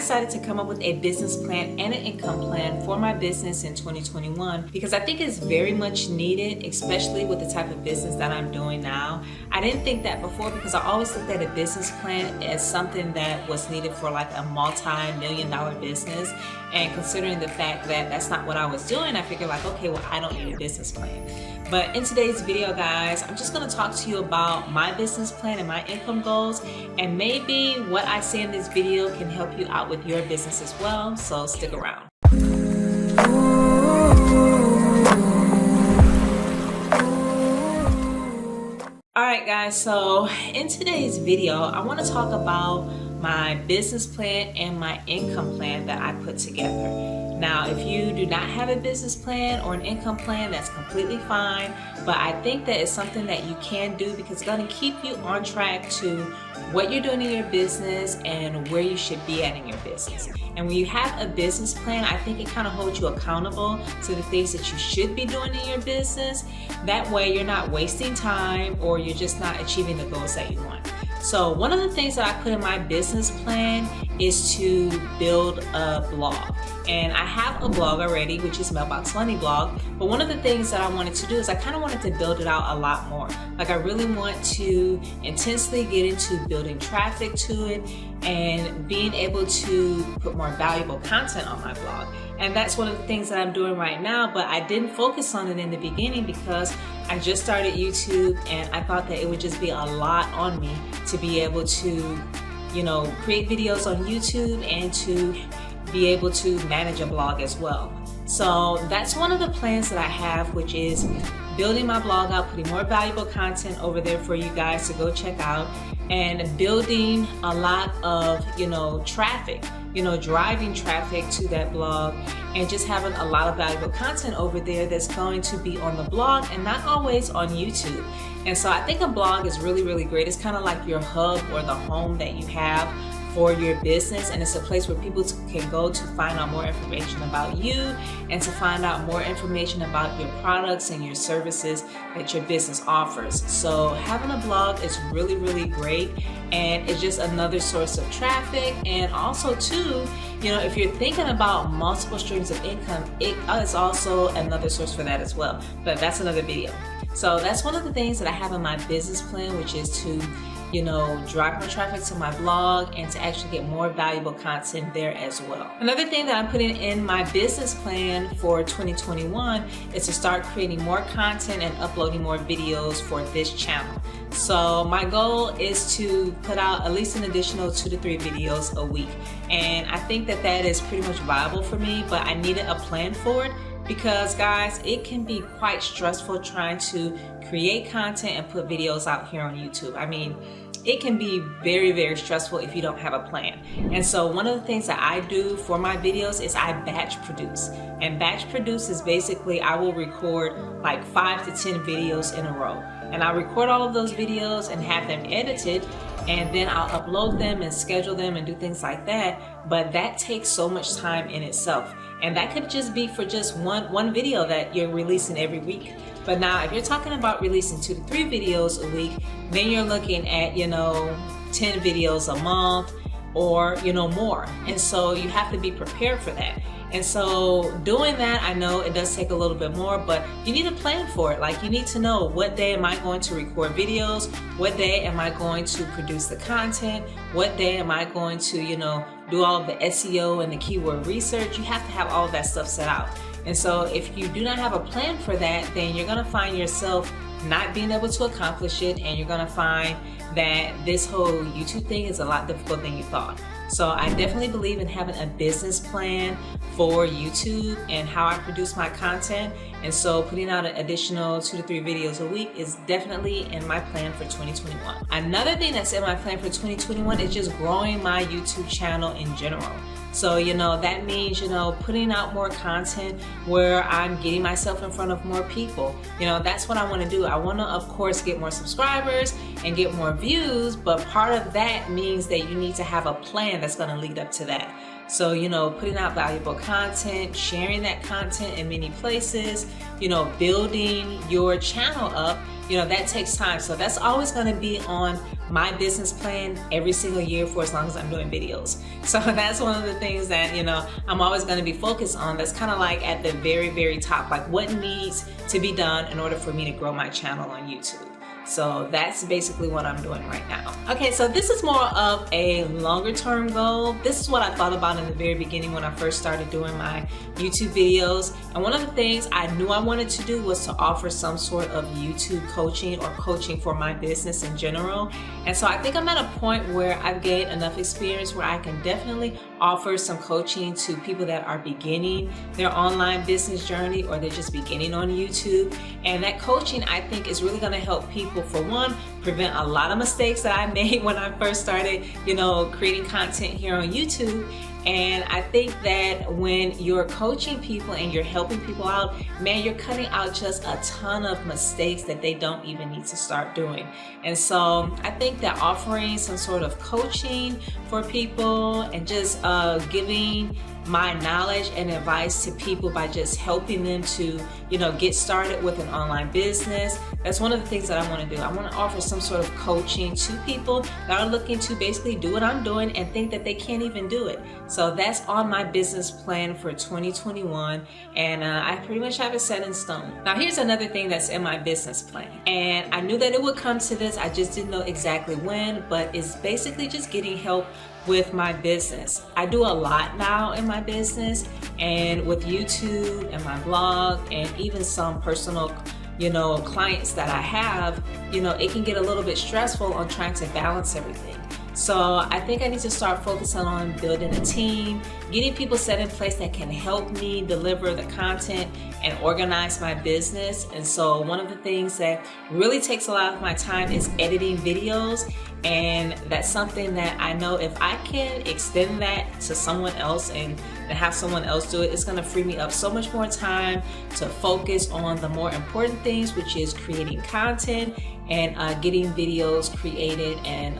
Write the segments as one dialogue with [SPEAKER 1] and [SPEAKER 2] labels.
[SPEAKER 1] decided to come up with a business plan and an income plan for my business in 2021 because I think it's very much needed, especially with the type of business that I'm doing now. I didn't think that before because I always looked at a business plan as something that was needed for like a multi-million-dollar business. And considering the fact that that's not what I was doing, I figured like, okay, well, I don't need a business plan. But in today's video, guys, I'm just going to talk to you about my business plan and my income goals, and maybe what I say in this video can help you out with your business as well. So stick around. Alright guys, so in today's video, I want to talk about my business plan and my income plan that I put together. Now, if you do not have a business plan or an income plan, that's completely fine, but I think that it's something that you can do because it's going to keep you on track to what you're doing in your business and where you should be at in your business. And when you have a business plan, I think it kind of holds you accountable to the things that you should be doing in your business. That way you're not wasting time or you're just not achieving the goals that you want. So one of the things that I put in my business plan is to build a blog. And I have a blog already, which is Mailbox Money Blog. But one of the things that I wanted to do is I kind of wanted to build it out a lot more. Like I really want to intensely get into building traffic to it and being able to put more valuable content on my blog. And that's one of the things that I'm doing right now, but I didn't focus on it in the beginning because I just started YouTube and I thought that it would just be a lot on me to be able to, create videos on YouTube and to be able to manage a blog as well. So that's one of the plans that I have, which is building my blog out, putting more valuable content over there for you guys to go check out, and building a lot of, traffic, driving traffic to that blog and just having a lot of valuable content over there that's going to be on the blog and not always on YouTube. And so I think a blog is really, really great. It's kind of like your hub or the home that you have for your business, and it's a place where people can go to find out more information about you and to find out more information about your products and your services that your business offers. So having a blog is really, really great, and it's just another source of traffic. And also too, if you're thinking about multiple streams of income, it is also another source for that as well, but that's another video. So that's one of the things that I have in my business plan, which is to drive more traffic to my blog and to actually get more valuable content there as well. Another thing that I'm putting in my business plan for 2021 is to start creating more content and uploading more videos for this channel. So my goal is to put out at least an additional 2 to 3 videos a week. And I think that that is pretty much viable for me, but I needed a plan for it. Because guys, it can be quite stressful trying to create content and put videos out here on YouTube. I mean, it can be very, very stressful if you don't have a plan. And so one of the things that I do for my videos is I batch produce. And batch produce is basically I will record like 5 to 10 videos in a row. And I'll record all of those videos and have them edited, and then I'll upload them and schedule them and do things like that. But that takes so much time in itself. And that could just be for just one video that you're releasing every week. But now if you're talking about releasing 2 to 3 videos a week, then you're looking at, 10 videos a month or, more. And so you have to be prepared for that. And so doing that, I know it does take a little bit more, but you need a plan for it. Like you need to know what day am I going to record videos? What day am I going to produce the content? What day am I going to, do all of the SEO and the keyword research? You have to have all of that stuff set out. And so if you do not have a plan for that, then you're gonna find yourself not being able to accomplish it, and you're gonna find that this whole YouTube thing is a lot difficult than you thought. So I definitely believe in having a business plan for YouTube and how I produce my content. And so putting out an additional 2 to 3 videos a week is definitely in my plan for 2021. Another thing that's in my plan for 2021 is just growing my YouTube channel in general. So, that means, putting out more content where I'm getting myself in front of more people. That's what I want to do. I want to, of course, get more subscribers and get more views, but part of that means that you need to have a plan that's going to lead up to that. So, putting out valuable content, sharing that content in many places, building your channel up, that takes time. So that's always going to be on my business plan every single year for as long as I'm doing videos. So that's one of the things that, you know, I'm always going to be focused on. That's kind of like at the very, very top, like what needs to be done in order for me to grow my channel on YouTube. So that's basically what I'm doing right now. Okay, so this is more of a longer term goal. This is what I thought about in the very beginning when I first started doing my YouTube videos. And one of the things I knew I wanted to do was to offer some sort of YouTube coaching or coaching for my business in general. And so I think I'm at a point where I've gained enough experience where I can definitely offer some coaching to people that are beginning their online business journey, or they're just beginning on YouTube. And that coaching, I think, is really going to help people, for one, prevent a lot of mistakes that I made when I first started, you know, creating content here on YouTube. And I think that when you're coaching people and you're helping people out, man, you're cutting out just a ton of mistakes that they don't even need to start doing. And so I think that offering some sort of coaching for people and just giving my knowledge and advice to people by just helping them to, you know, get started with an online business. That's one of the things that I want to do. I want to offer some sort of coaching to people that are looking to basically do what I'm doing and think that they can't even do it. So that's on my business plan for 2021, and I pretty much have it set in stone. Now here's another thing that's in my business plan, and I knew that it would come to this. I just didn't know exactly when, but it's basically just getting help with my business. I do a lot now in my business, and with YouTube and my blog and even some personal, you know, clients that I have, you know, it can get a little bit stressful on trying to balance everything. So I think I need to start focusing on building a team, getting people set in place that can help me deliver the content and organize my business. And so one of the things that really takes a lot of my time is editing videos. And that's something that I know if I can extend that to someone else and have someone else do it, it's gonna free me up so much more time to focus on the more important things, which is creating content and getting videos created and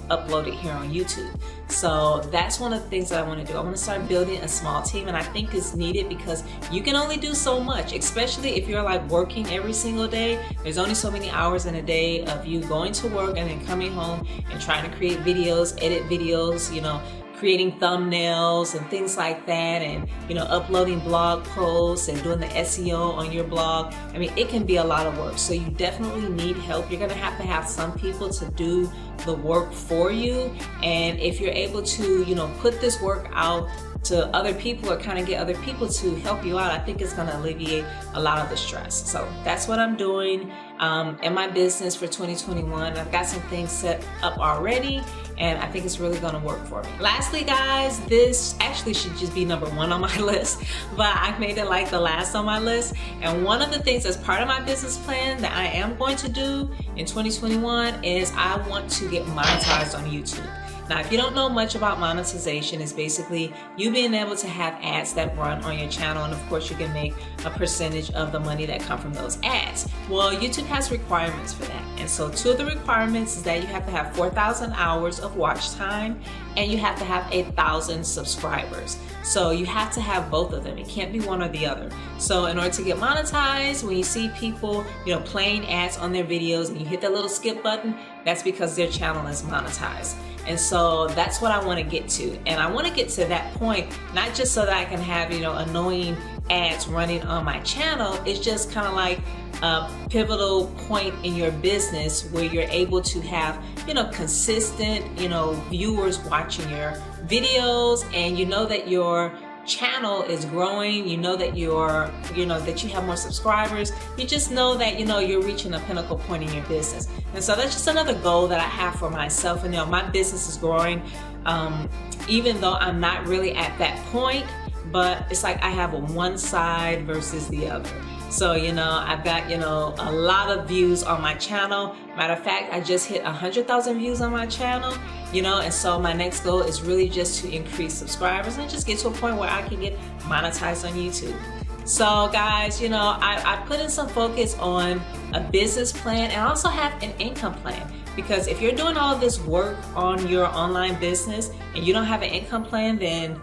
[SPEAKER 1] uploaded here on YouTube. So that's one of the things that I want to do. I want to start building a small team, and I think it's needed because you can only do so much, especially if you're like working every single day. There's only so many hours in a day of you going to work and then coming home and trying to create videos, edit videos, you know, creating thumbnails and things like that, and, you know, uploading blog posts and doing the SEO on your blog. I mean, it can be a lot of work. So you definitely need help. You're gonna have to have some people to do the work for you. And if you're able to, you know, put this work out to other people or kind of get other people to help you out, I think it's gonna alleviate a lot of the stress. So that's what I'm doing in my business for 2021. I've got some things set up already, and I think it's really gonna work for me. Lastly, guys, this actually should just be number one on my list, but I've made it like the last on my list. And one of the things as part of my business plan that I am going to do in 2021 is I want to get monetized on YouTube. Now, if you don't know much about monetization, it's basically you being able to have ads that run on your channel, and of course you can make a percentage of the money that come from those ads. Well, YouTube has requirements for that. And so two of the requirements is that you have to have 4,000 hours of watch time, and you have to have 1,000 subscribers. So you have to have both of them. It can't be one or the other. So in order to get monetized, when you see people, you know, playing ads on their videos and you hit that little skip button, that's because their channel is monetized. And so that's what I want to get to. And I want to get to that point, not just so that I can have, you know, annoying ads running on my channel. It's just kind of like a pivotal point in your business where you're able to have, you know, consistent, you know, viewers watching your videos, and you know that your channel is growing, you know that you're, you know, that you have more subscribers. You just know that, you know, you're reaching a pinnacle point in your business. And so that's just another goal that I have for myself. And, you know, my business is growing, even though I'm not really at that point, but it's like I have a one side versus the other. So, you know, I've got, you know, a lot of views on my channel. Matter of fact, I just hit 100,000 views on my channel, you know, and so my next goal is really just to increase subscribers and just get to a point where I can get monetized on YouTube. So guys, you know, I put in some focus on a business plan, and I also have an income plan. Because if you're doing all of this work on your online business and you don't have an income plan, then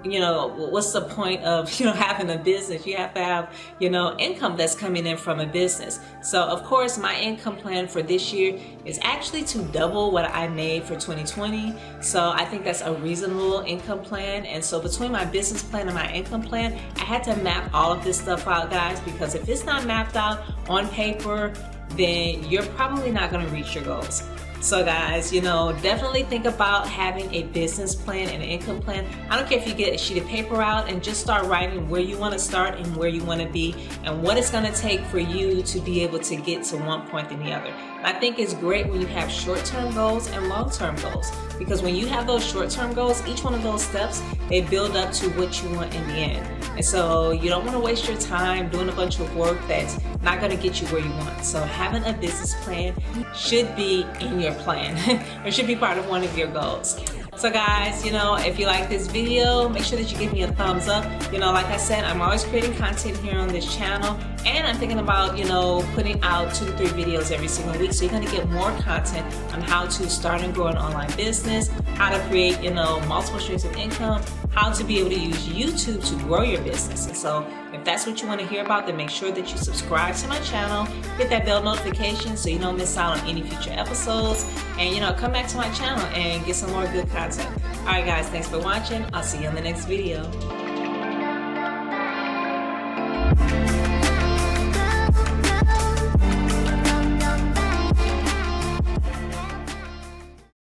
[SPEAKER 1] what's the point of, having a business? You have to have, income that's coming in from a business. So of course, my income plan for this year is actually to double what I made for 2020. So I think that's a reasonable income plan. And so between my business plan and my income plan, I had to map all of this stuff out, guys, because if it's not mapped out on paper, then you're probably not going to reach your goals. So guys, definitely think about having a business plan and an income plan. I don't care if you get a sheet of paper out and just start writing where you want to start and where you want to be and what it's going to take for you to be able to get to one point than the other. And I think it's great when you have short-term goals and long-term goals, because when you have those short-term goals, each one of those steps, they build up to what you want in the end. And so you don't want to waste your time doing a bunch of work that's not going to get you where you want. So having a business plan should be in your plan. It should be part of one of your goals. So guys, if you like this video, make sure that you give me a thumbs up. Like I said, I'm always creating content here on this channel, and I'm thinking about, putting out 2 to 3 videos every single week. So you're gonna get more content on how to start and grow an online business, how to create, multiple streams of income, how to be able to use YouTube to grow your business. And so if that's what you want to hear about, then make sure that you subscribe to my channel, hit that bell notification so you don't miss out on any future episodes, and come back to my channel and get some more good content. Alright guys, thanks for watching. I'll see you in the next video.